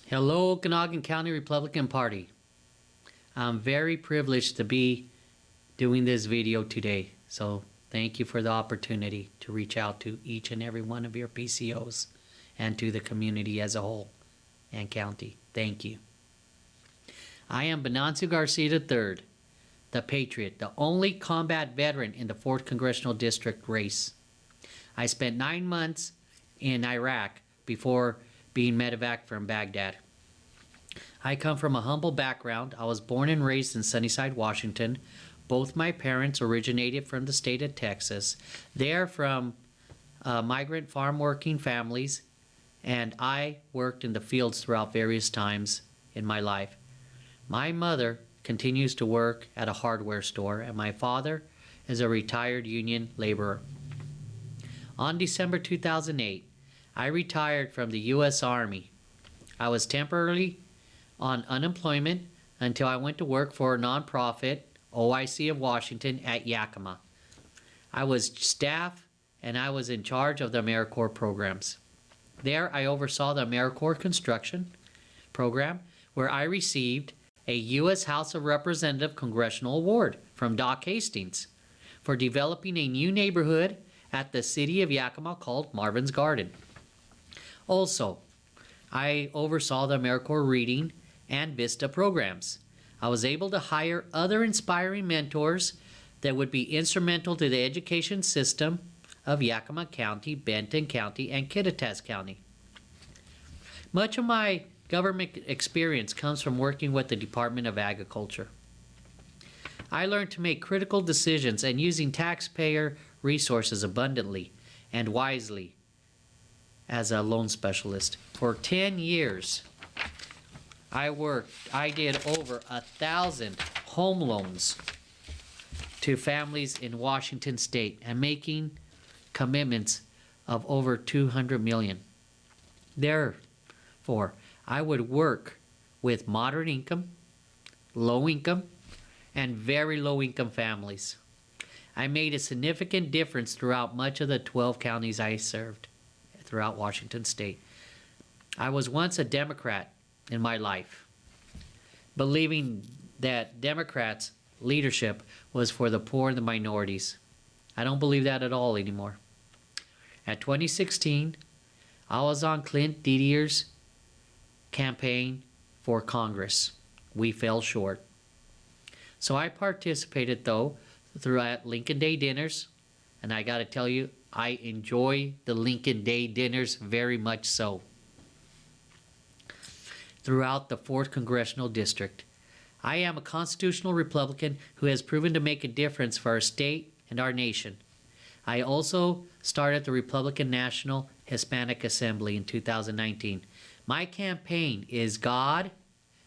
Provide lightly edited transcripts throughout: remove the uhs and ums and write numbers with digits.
Hello, Okanagon County Republican Party. I'm very privileged to be doing this video today. So thank you for the opportunity to reach out to each and every one of your PCOs and to the community as a whole and county. Thank you. I am Benancio Garcia III, the Patriot, the only combat veteran in the 4th Congressional District race. I spent 9 months in Iraq before being medevac from Baghdad. I come from a humble background. I was born and raised in Sunnyside, Washington. Both my parents originated from the state of Texas. They are from migrant farm working families, and I worked in the fields throughout various times in my life. My mother continues to work at a hardware store, and my father is a retired union laborer. On December 2008, I retired from the U.S. Army. I was temporarily on unemployment until I went to work for a nonprofit, OIC of Washington, at Yakima. I was staff and I was in charge of the AmeriCorps programs. There I oversaw the AmeriCorps construction program, where I received a U.S. House of Representatives Congressional Award from Doc Hastings for developing a new neighborhood at the city of Yakima called Marvin's Garden. Also, I oversaw the AmeriCorps Reading and Vista programs. I was able to hire other inspiring mentors that would be instrumental to the education system of Yakima County, Benton County, and Kittitas County. Much of my government experience comes from working with the Department of Agriculture. I learned to make critical decisions and using taxpayer resources abundantly and wisely as a loan specialist. For 10 years, I did over 1,000 home loans to families in Washington State and making commitments of over $200 million. Therefore, I would work with moderate income, low income, and very low income families. I made a significant difference throughout much of the 12 counties I served throughout Washington State. I was once a Democrat in my life, believing that Democrats' leadership was for the poor and the minorities. I don't believe that at all anymore. At 2016, I was on Clint Didier's campaign for Congress. We fell short. So I participated, though, throughout Lincoln Day dinners, and I got to tell you, I enjoy the Lincoln Day dinners very much so. Throughout the 4th Congressional District, I am a constitutional Republican who has proven to make a difference for our state and our nation. I also started the Republican National Hispanic Assembly in 2019. My campaign is God,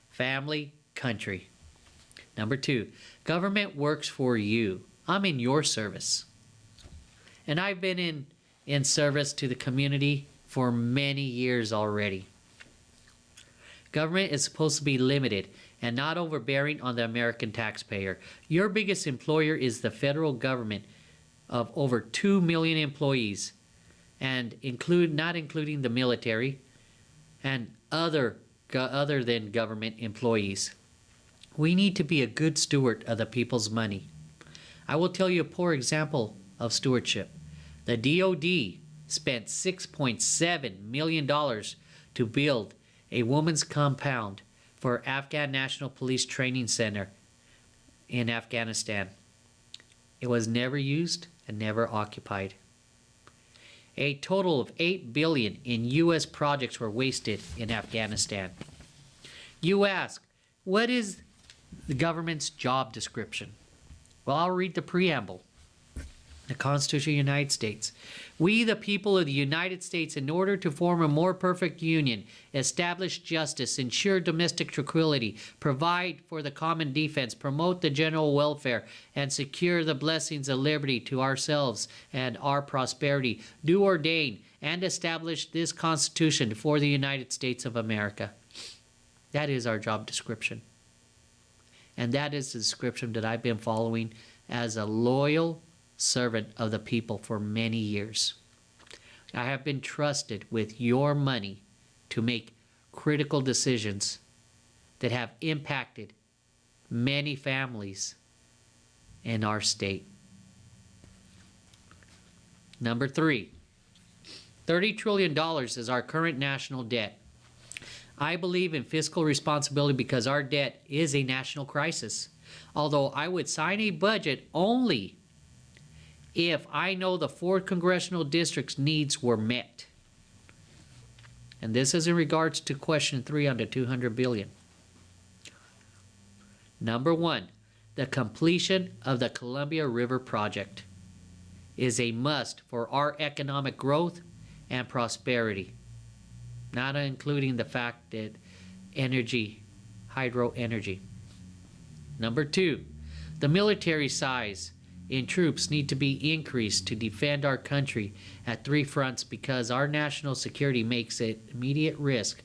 family, country. Number 2, government works for you. I'm in your service. And I've been in service to the community for many years already. Government is supposed to be limited and not overbearing on the American taxpayer. Your biggest employer is the federal government of over 2 million employees, and not including the military and other than government employees. We need to be a good steward of the people's money. I will tell you a poor example of stewardship. The DOD spent $6.7 million to build a women's compound for Afghan National Police Training Center in Afghanistan. It was never used and never occupied. A total of $8 billion in U.S. projects were wasted in Afghanistan. You ask, what is the government's job description? Well, I'll read the preamble. The Constitution of the United States. We, the people of the United States, in order to form a more perfect union, establish justice, ensure domestic tranquility, provide for the common defense, promote the general welfare, and secure the blessings of liberty to ourselves and our prosperity, do ordain and establish this Constitution for the United States of America. That is our job description. And that is the description that I've been following as a loyal servant of the people for many years. I have been trusted with your money to make critical decisions that have impacted many families in our state. Number 3, $30 trillion is our current national debt. I believe in fiscal responsibility because our debt is a national crisis. Although I would sign a budget only if I know the 4th congressional district's needs were met. And this is in regards to question 3 on the $200 billion. Number 1, the completion of the Columbia River project is a must for our economic growth and prosperity. Not including the fact that hydro energy. Number 2, the military size in troops need to be increased to defend our country at 3 fronts because our national security makes it immediate risk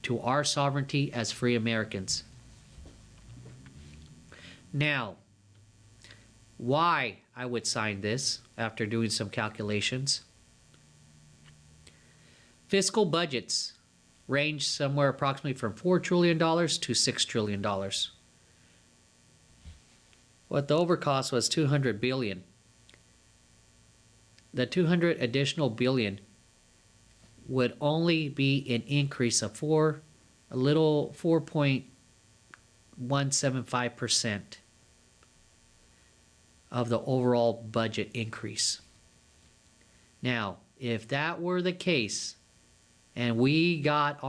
to our sovereignty as free Americans. Now, why I would sign this after doing some calculations. Fiscal budgets range somewhere approximately from $4 trillion to $6 trillion. What the overcost was $200 billion. The $200 additional billion would only be an increase of 4.175% of the overall budget increase. Now, if that were the case, and we got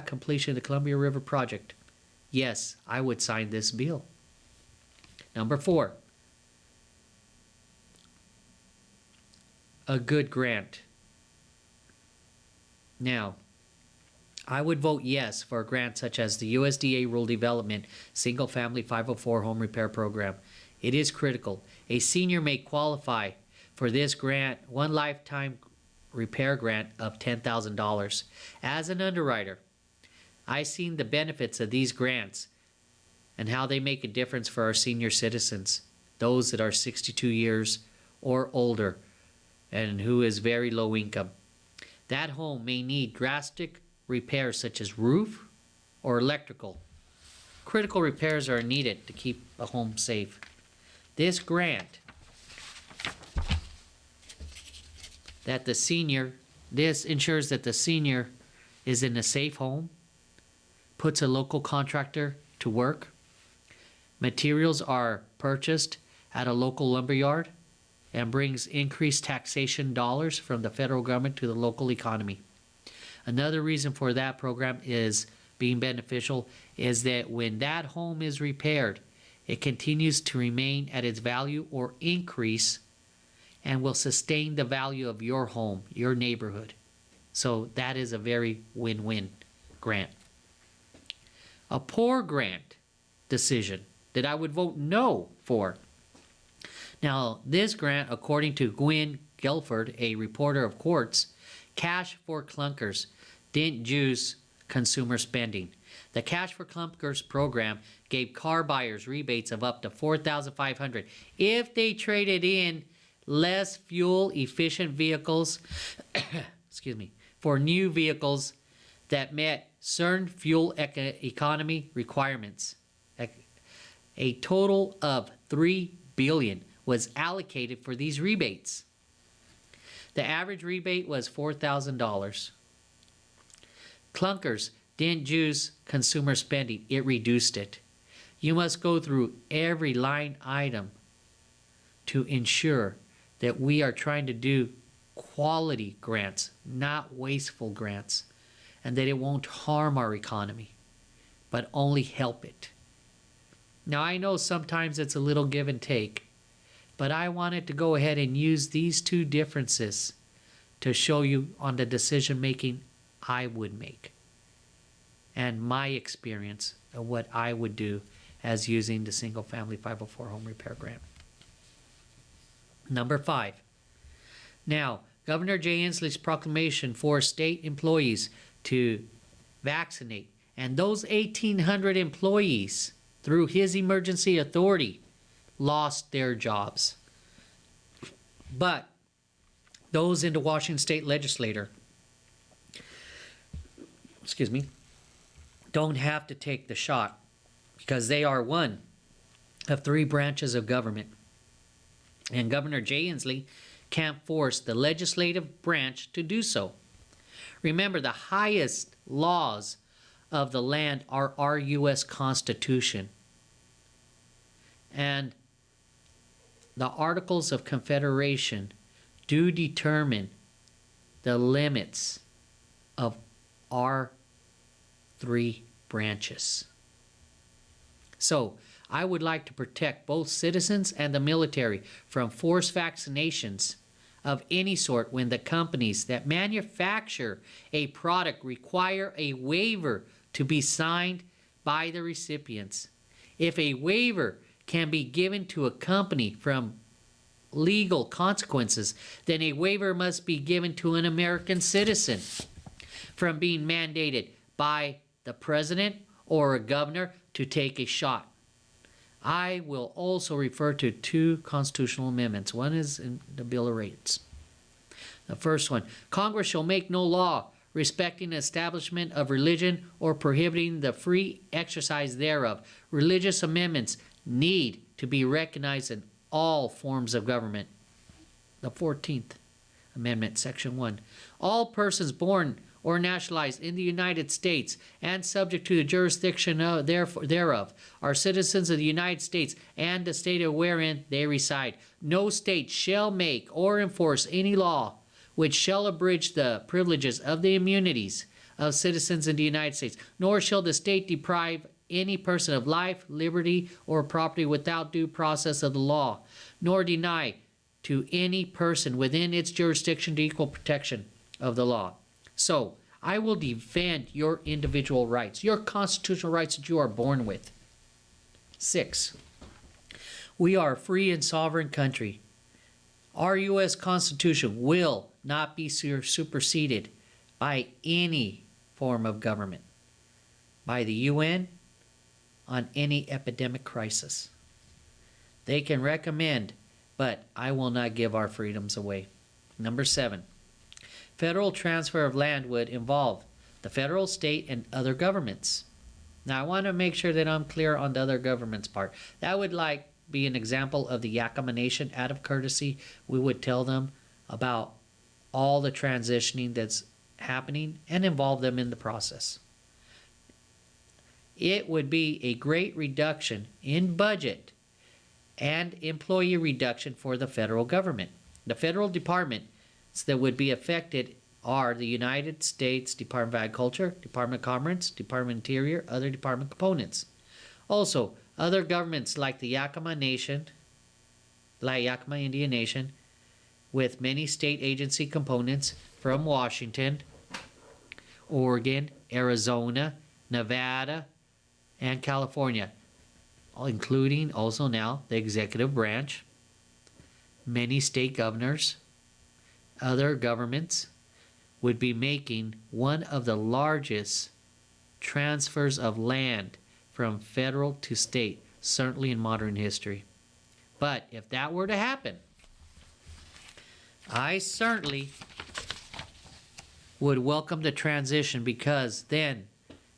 completion of the Columbia River project, yes, I would sign this bill. Number 4, a good grant. Now, I would vote yes for a grant such as the USDA Rural Development Single Family 504 Home Repair Program. It is critical. A senior may qualify for this grant, one lifetime repair grant of $10,000. As an underwriter, I've seen the benefits of these grants and how they make a difference for our senior citizens, those that are 62 years or older and who is very low income. That home may need drastic repairs such as roof or electrical. Critical repairs are needed to keep a home safe. This grant this ensures that the senior is in a safe home, puts a local contractor to work, materials are purchased at a local lumberyard, and brings increased taxation dollars from the federal government to the local economy. Another reason for that program is being beneficial is that when that home is repaired, it continues to remain at its value or increase and will sustain the value of your home, your neighborhood. So that is a very win-win grant. A poor grant decision that I would vote no for. Now, this grant, according to Gwen Gelford, a reporter of Quartz, Cash for Clunkers didn't juice consumer spending. The Cash for Clunkers program gave car buyers rebates of up to $4,500 if they traded in less fuel-efficient vehicles for new vehicles that met certain fuel economy requirements. A total of $3 billion was allocated for these rebates. The average rebate was $4,000. Clunkers didn't juice consumer spending, it reduced it. You must go through every line item to ensure that we are trying to do quality grants, not wasteful grants, and that it won't harm our economy, but only help it. Now, I know sometimes it's a little give and take, but I wanted to go ahead and use these two differences to show you on the decision making I would make and my experience of what I would do as using the single family 504 home repair grant. Number 5. Now, Governor Jay Inslee's proclamation for state employees to vaccinate, and those 1,800 employees, through his emergency authority, lost their jobs. But those in the Washington State Legislature, don't have to take the shot because they are one of 3 branches of government. And Governor Jay Inslee can't force the legislative branch to do so. Remember, the highest laws of the land are our U.S. Constitution. And the Articles of Confederation do determine the limits of our 3 branches. So, I would like to protect both citizens and the military from forced vaccinations of any sort when the companies that manufacture a product require a waiver to be signed by the recipients. If a waiver can be given to a company from legal consequences, then a waiver must be given to an American citizen from being mandated by the president or a governor to take a shot. I will also refer to 2 constitutional amendments. One is in the Bill of Rights. The first one, Congress shall make no law respecting the establishment of religion or prohibiting the free exercise thereof. Religious amendments need to be recognized in all forms of government. The 14th Amendment, Section 1. All persons born or nationalized in the United States and subject to the jurisdiction thereof are citizens of the United States and the state wherein they reside. No state shall make or enforce any law which shall abridge the privileges of the immunities of citizens in the United States, nor shall the state deprive any person of life, liberty, or property without due process of the law, nor deny to any person within its jurisdiction the equal protection of the law. So, I will defend your individual rights, your constitutional rights that you are born with. 6. We are a free and sovereign country. Our U.S. Constitution will not be superseded by any form of government, by the UN on any epidemic crisis. They can recommend, but I will not give our freedoms away. Number 7. Federal transfer of land would involve the federal, state, and other governments. Now, I want to make sure that I'm clear on the other governments part. That would be an example of the Yakama Nation. Out of courtesy, we would tell them about all the transitioning that's happening and involve them in the process. It would be a great reduction in budget and employee reduction for the federal government. The federal departments that would be affected are the United States Department of Agriculture, Department of Commerce, Department of Interior, other department components. Also, other governments like the Yakama Indian Nation, with many state agency components from Washington, Oregon, Arizona, Nevada, and California, including also now the executive branch, many state governors, other governments would be making one of the largest transfers of land from federal to state, certainly in modern history. But if that were to happen, I certainly would welcome the transition, because then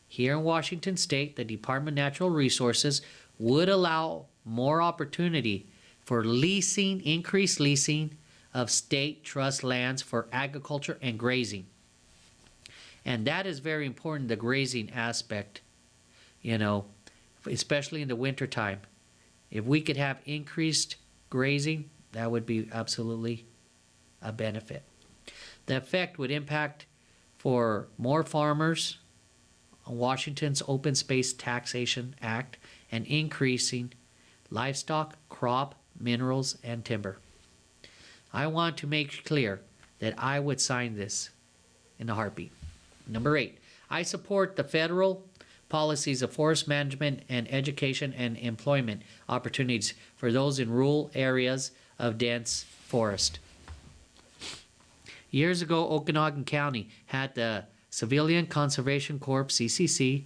here in Washington State, the Department of Natural Resources would allow more opportunity for leasing, increased leasing of state trust lands for agriculture and grazing. And that is very important, the grazing aspect, especially in the wintertime. If we could have increased grazing, that would be absolutely a benefit. The effect would impact for more farmers on Washington's Open Space Taxation Act and increasing livestock, crop, minerals, and timber. I want to make clear that I would sign this in a heartbeat. Number 8, I support the federal policies of forest management and education and employment opportunities for those in rural areas of dense forest. Years ago, Okanagon County had the Civilian Conservation Corps, CCC,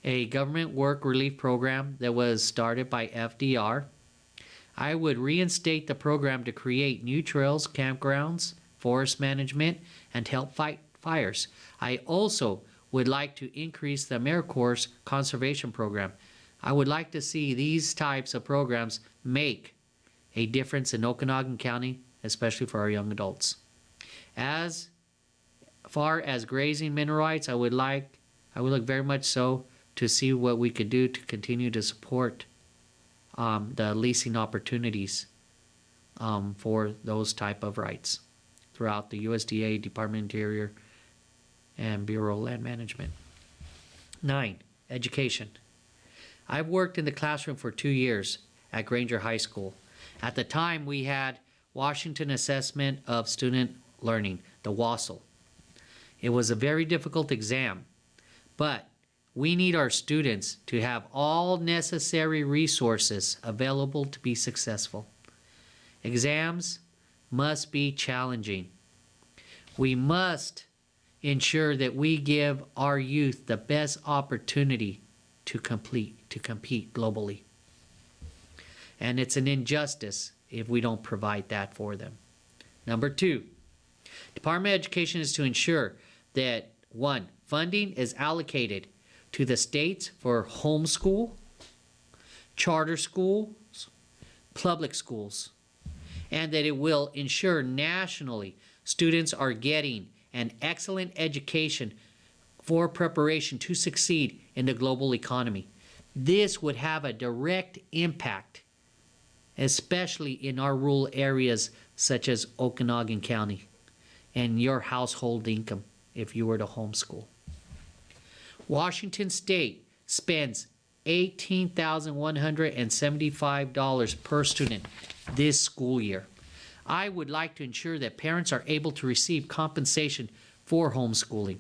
a government work relief program that was started by FDR. I would reinstate the program to create new trails, campgrounds, forest management, and help fight fires. I also would like to increase the AmeriCorps conservation program. I would like to see these types of programs make a difference in Okanagon County, especially for our young adults. As far as grazing mineral rights, I would look very much so to see what we could do to continue to support the leasing opportunities for those type of rights throughout the USDA, Department of Interior, and Bureau of Land Management. 9, education. I've worked in the classroom for 2 years at Granger High School. At the time, we had Washington Assessment of Student Learning, the WASL. It was a very difficult exam, but we need our students to have all necessary resources available to be successful. Exams must be challenging. We must ensure that we give our youth the best opportunity to compete globally. And it's an injustice if we don't provide that for them. Number 2, Department of Education is to ensure that 1, funding is allocated to the states for homeschool, charter schools, public schools, and that it will ensure nationally students are getting an excellent education for preparation to succeed in the global economy. This would have a direct impact, especially in our rural areas such as Okanagon County, and your household income if you were to homeschool. Washington State spends $18,175 per student this school year. I would like to ensure that parents are able to receive compensation for homeschooling.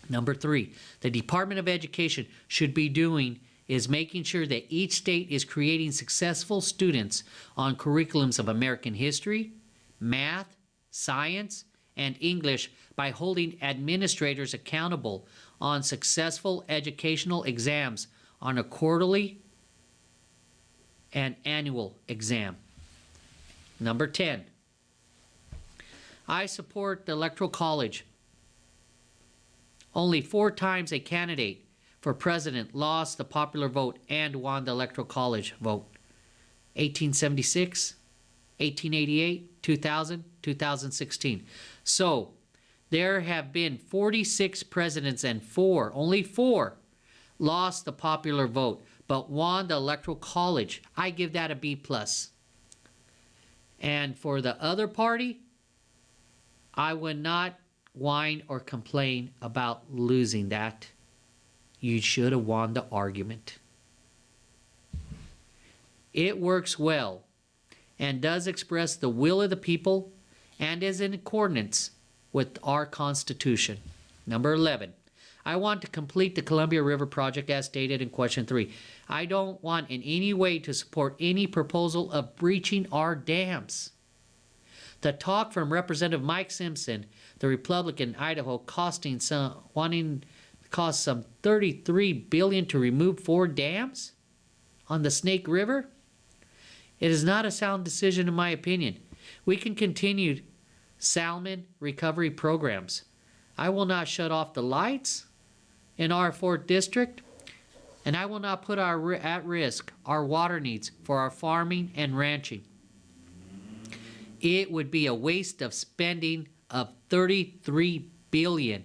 Number 3, the Department of Education should be doing is making sure that each state is creating successful students on curriculums of American history, math, science, and English by holding administrators accountable on successful educational exams on a quarterly and annual exam. Number 10, I support the Electoral College. Only 4 times a candidate for president lost the popular vote and won the Electoral College vote. 1876, 1888, 2000, 2016. So there have been 46 presidents and only 4 lost the popular vote but won the Electoral College. I give that a B+. And for the other party, I would not whine or complain about losing that. You should have won the argument. It works well and does express the will of the people and is in accordance with our Constitution. Number 11, I want to complete the Columbia River project as stated in question 3. I don't want in any way to support any proposal of breaching our dams. The talk from Representative Mike Simpson, the Republican Idaho, wanting to cost some $33 billion to remove 4 dams on the Snake River. It is not a sound decision in my opinion. We can continue salmon recovery programs. I will not shut off the lights in our 4th district, and I will not put at risk our water needs for our farming and ranching. It would be a waste of spending of $33 billion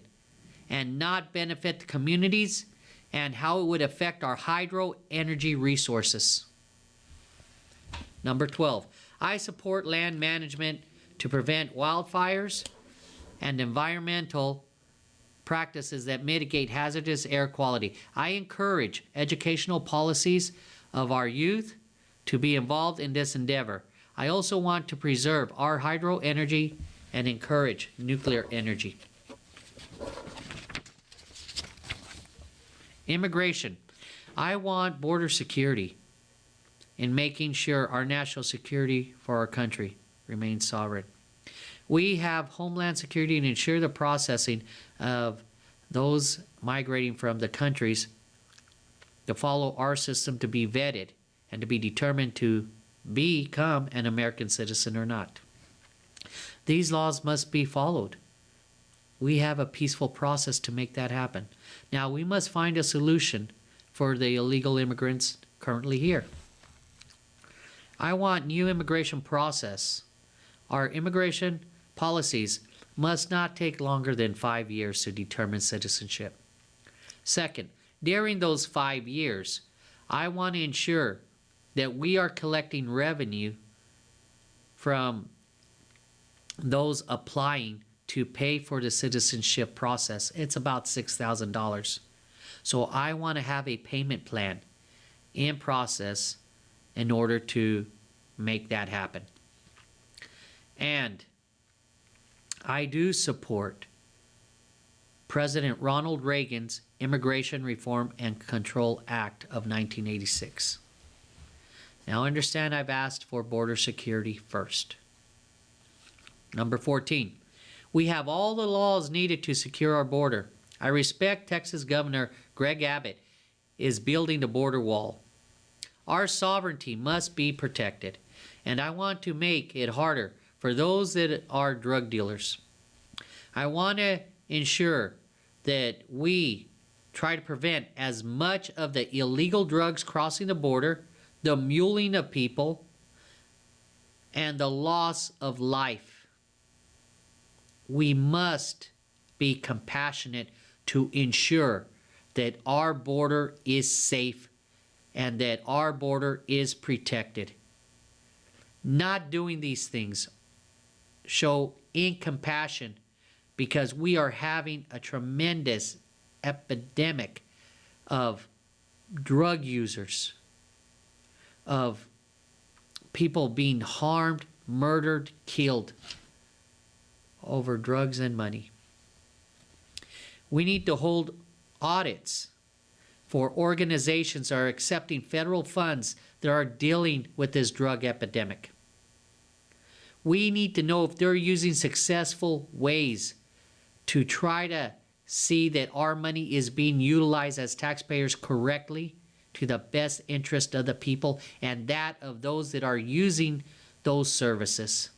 and not benefit the communities and how it would affect our hydro energy resources. Number 12, I support land management to prevent wildfires and environmental practices that mitigate hazardous air quality. I encourage educational policies of our youth to be involved in this endeavor. I also want to preserve our hydro energy and encourage nuclear energy. Immigration. I want border security in making sure our national security for our country remains sovereign. We have homeland security to ensure the processing of those migrating from the countries to follow our system to be vetted and to be determined to become an American citizen or not. These laws must be followed. We have a peaceful process to make that happen. Now, we must find a solution for the illegal immigrants currently here. I want new immigration process. Our immigration policies must not take longer than 5 years to determine citizenship. Second, during those 5 years, I want to ensure that we are collecting revenue from those applying to pay for the citizenship process. It's about $6,000. So I want to have a payment plan in process in order to make that happen. And I do support President Ronald Reagan's Immigration Reform and Control Act of 1986. Now understand I've asked for border security first. Number 14, we have all the laws needed to secure our border. I respect Texas Governor Greg Abbott is building the border wall. Our sovereignty must be protected, and I want to make it harder for those that are drug dealers. I want to ensure that we try to prevent as much of the illegal drugs crossing the border, the muling of people, and the loss of life. We must be compassionate to ensure that our border is safe and that our border is protected. Not doing these things show incompassion because we are having a tremendous epidemic of drug users, of people being harmed, murdered, killed over drugs and money. We need to hold audits for organizations that are accepting federal funds that are dealing with this drug epidemic. We need to know if they're using successful ways to try to see that our money is being utilized as taxpayers correctly to the best interest of the people and that of those that are using those services.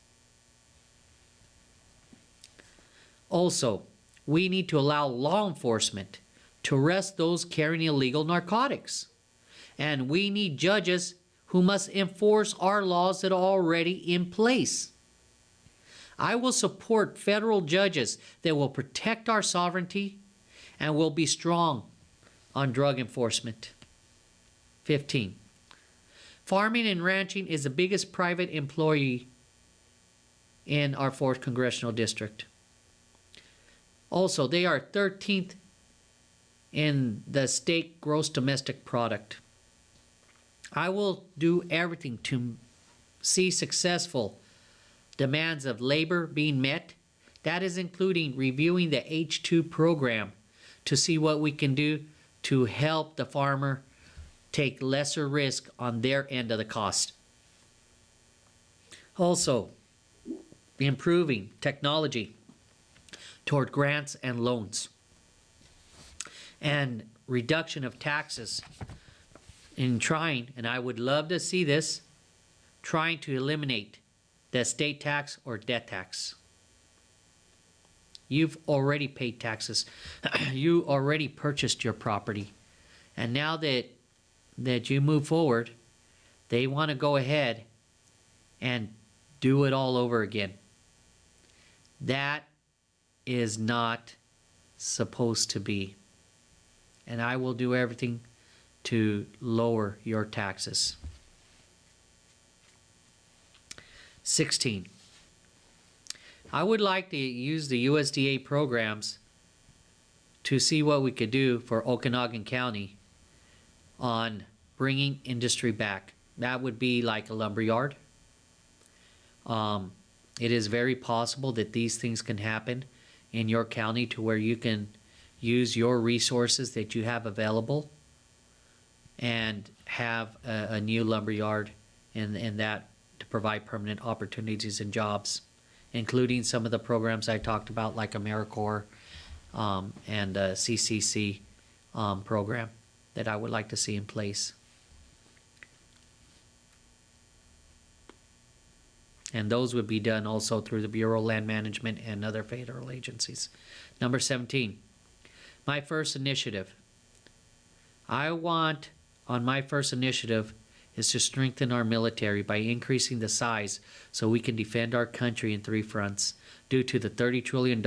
Also, we need to allow law enforcement to arrest those carrying illegal narcotics. And we need judges who must enforce our laws that are already in place. I will support federal judges that will protect our sovereignty and will be strong on drug enforcement. 15. Farming and ranching is the biggest private employee in our 4th Congressional District. Also, they are 13th in the state gross domestic product. I will do everything to see successful demands of labor being met. That is including reviewing the H2 program to see what we can do to help the farmer take lesser risk on their end of the cost. Also, improving technology toward grants and loans and reduction of taxes in trying, and I would love to see this, trying to eliminate the estate tax or death tax. You've already paid taxes. You already purchased your property. And now that you move forward, they want to go ahead and do it all over again. That is not supposed to be. And I will do everything to lower your taxes. 16. I would like to use the USDA programs to see what we could do for Okanagon County on bringing industry back. That would be like a lumberyard. It is very possible that these things can happen in your county to where you can use your resources that you have available and have a new lumberyard in that to provide permanent opportunities and jobs, including some of the programs I talked about like AmeriCorps and CCC program that I would like to see in place. And those would be done also through the Bureau of Land Management and other federal agencies. Number 17, my first initiative. On my first initiative is to strengthen our military by increasing the size so we can defend our country in 3 fronts due to the $30 trillion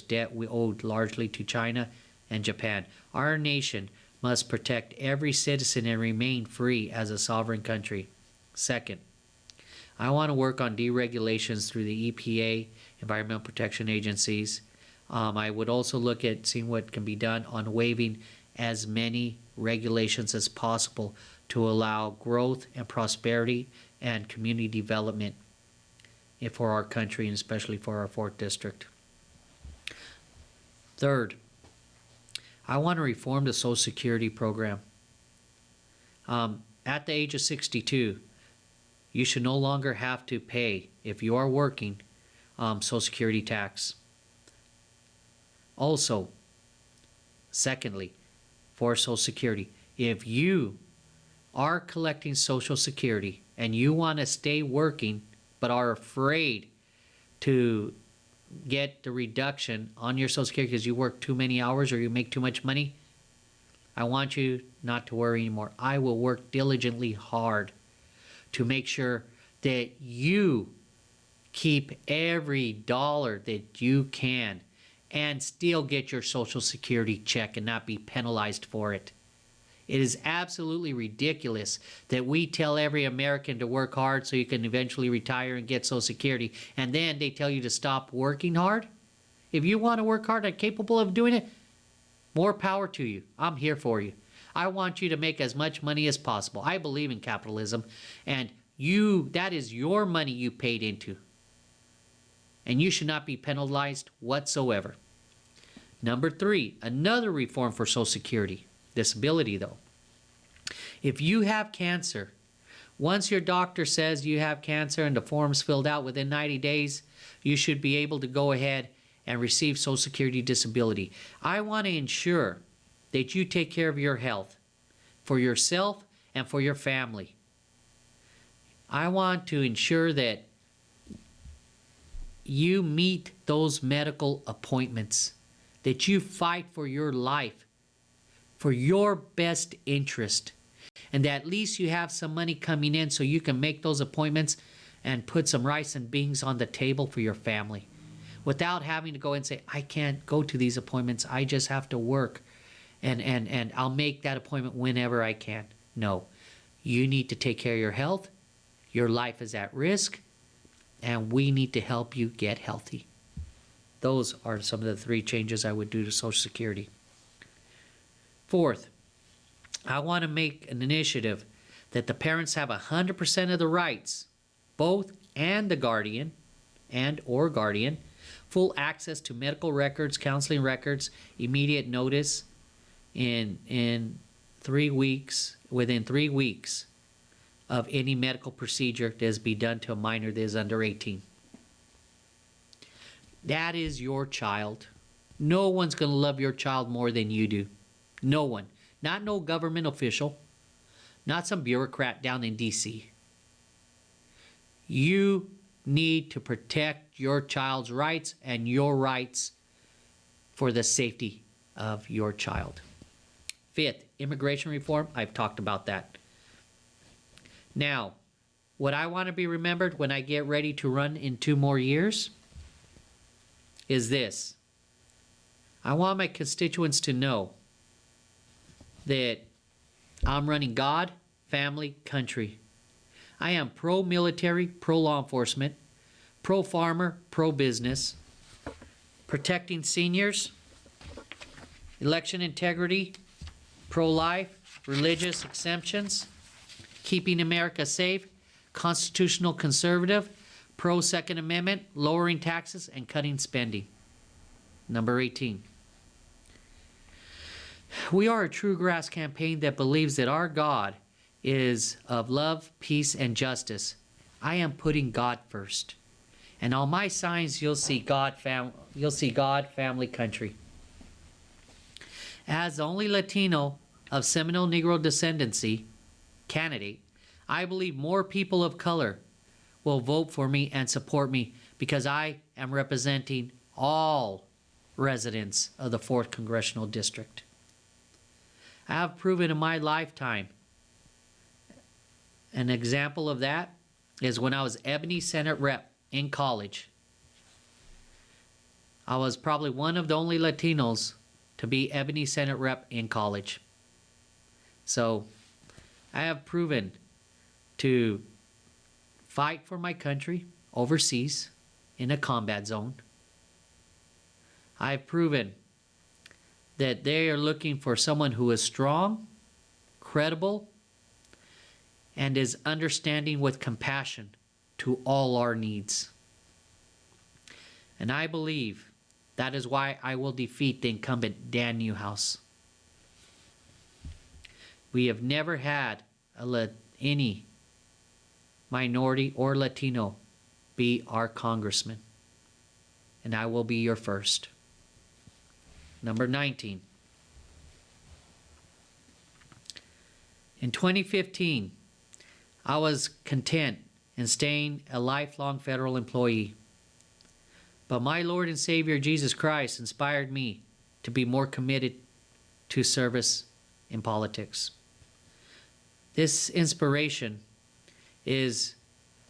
debt we owed largely to China and Japan. Our nation must protect every citizen and remain free as a sovereign country. Second, I want to work on deregulations through the EPA, Environmental Protection Agencies. I would also look at seeing what can be done on waiving as many regulations as possible to allow growth and prosperity and community development for our country and especially for our 4th District. Third, I want to reform the Social Security program. At the age of 62, you should no longer have to pay, if you are working, Social Security tax. Also, secondly, for Social Security, if you are collecting Social Security and you want to stay working but are afraid to get the reduction on your Social Security because you work too many hours or you make too much money, I want you not to worry anymore. I will work diligently hard to make sure that you keep every dollar that you can and still get your Social Security check and not be penalized for it. It is absolutely ridiculous that we tell every American to work hard so you can eventually retire and get Social Security, and then they tell you to stop working hard. If you want to work hard and are capable of doing it, more power to you. I'm here for you. I want you to make as much money as possible. I believe in capitalism, and that is your money you paid into. And you should not be penalized whatsoever. Number 3, another reform for Social Security. Disability, though. If you have cancer, once your doctor says you have cancer and the form's filled out within 90 days, you should be able to go ahead and receive Social Security disability. I want to ensure that you take care of your health for yourself and for your family. I want to ensure that you meet those medical appointments, that you fight for your life, for your best interest, and that at least you have some money coming in so you can make those appointments and put some rice and beans on the table for your family without having to go and say, I can't go to these appointments, I just have to work. And I'll make that appointment whenever I can. No, you need to take care of your health. Your life is at risk, and we need to help you get healthy. Those are some of the 3 changes I would do to Social Security. Fourth, I want to make an initiative that the parents have 100% of the rights, both and the guardian or guardian, full access to medical records, counseling records, immediate notice, in 3 weeks, within 3 weeks of any medical procedure that is be done to a minor that is under 18. That is your child. No one's going to love your child more than you do. No one. Not no government official. Not some bureaucrat down in D.C. You need to protect your child's rights and your rights for the safety of your child. Fifth, immigration reform. I've talked about that. Now, what I want to be remembered when I get ready to run in 2 more years is this. I want my constituents to know that I'm running God, family, country. I am pro-military, pro-law enforcement, pro-farmer, pro-business, protecting seniors, election integrity, pro-life, religious exemptions, keeping America safe, constitutional conservative, pro-Second Amendment, lowering taxes, and cutting spending. Number 18. We are a true grass campaign that believes that our God is of love, peace, and justice. I am putting God first. And on my signs, you'll see God, family, country. As the only Latino of Seminole Negro descendancy candidate, I believe more people of color will vote for me and support me because I am representing all residents of the 4th Congressional District. I have proven in my lifetime. An example of that is when I was Ebony Senate Rep in college. I was probably one of the only Latinos to be Ebony Senate Rep in college. So I have proven to fight for my country overseas in a combat zone. I've proven that they are looking for someone who is strong, credible, and is understanding with compassion to all our needs. And I believe that is why I will defeat the incumbent Dan Newhouse. We have never had any minority or Latino be our congressman. And I will be your first. Number 19. In 2015, I was content in staying a lifelong federal employee. But my Lord and Savior Jesus Christ inspired me to be more committed to service in politics. This inspiration is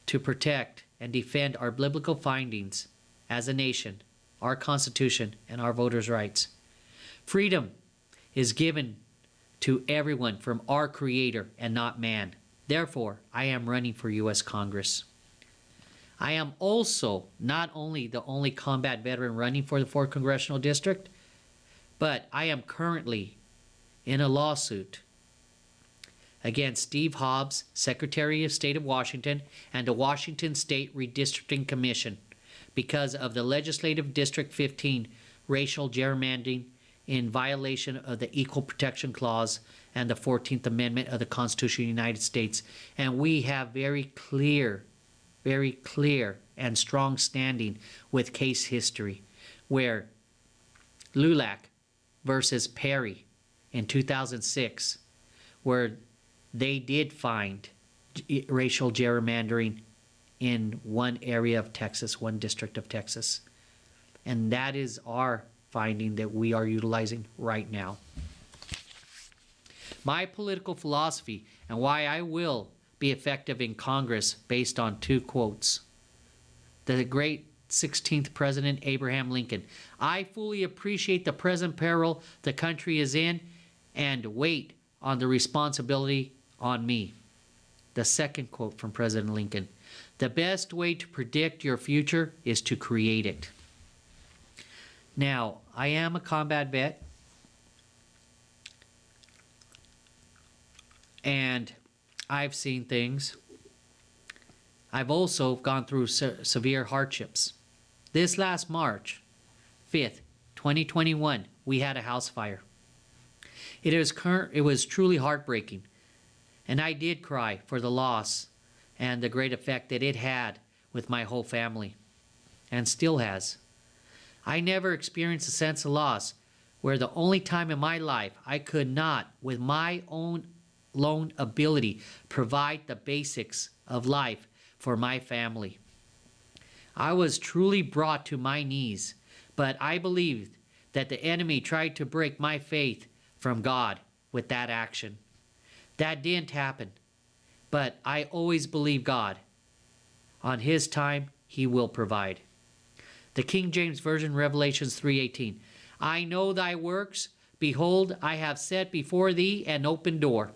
to protect and defend our biblical findings as a nation, our Constitution, and our voters' rights. Freedom is given to everyone from our Creator and not man. Therefore, I am running for U.S. Congress. I am also not only the only combat veteran running for the 4th Congressional District, but I am currently in a lawsuit against Steve Hobbs, Secretary of State of Washington, and the Washington State Redistricting Commission because of the Legislative District 15 racial gerrymandering in violation of the Equal Protection Clause and the 14th Amendment of the Constitution of the United States. And we have very clear and strong standing with case history where Lulac versus Perry in 2006, where they did find racial gerrymandering in one area of Texas, one district of Texas. And that is our finding that we are utilizing right now. My political philosophy and why I will be effective in Congress based on 2 quotes. The great 16th President Abraham Lincoln. I fully appreciate the present peril the country is in and wait on the responsibility on me. The second quote from President Lincoln. The best way to predict your future is to create it. Now, I am a combat vet, and I've seen things. I've also gone through severe hardships. This last March 5th, 2021, we had a house fire. It was truly heartbreaking, and I did cry for the loss and the great effect that it had with my whole family, and still has. I never experienced a sense of loss where the only time in my life I could not, with my own lone ability, provide the basics of life for my family. I was truly brought to my knees, but I believed that the enemy tried to break my faith from God with that action. That didn't happen, but I always believe God. On His time, He will provide. The King James Version, Revelations 3:18. I know thy works. Behold, I have set before thee an open door,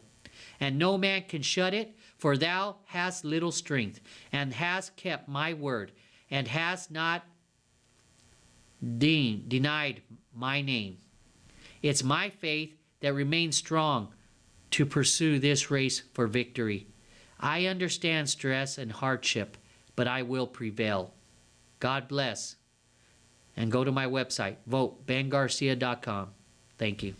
and no man can shut it, for thou hast little strength, and hast kept my word, and hast not denied my name. It's my faith that remains strong to pursue this race for victory. I understand stress and hardship, but I will prevail. God bless. And go to my website, votebengarcia.com. Thank you.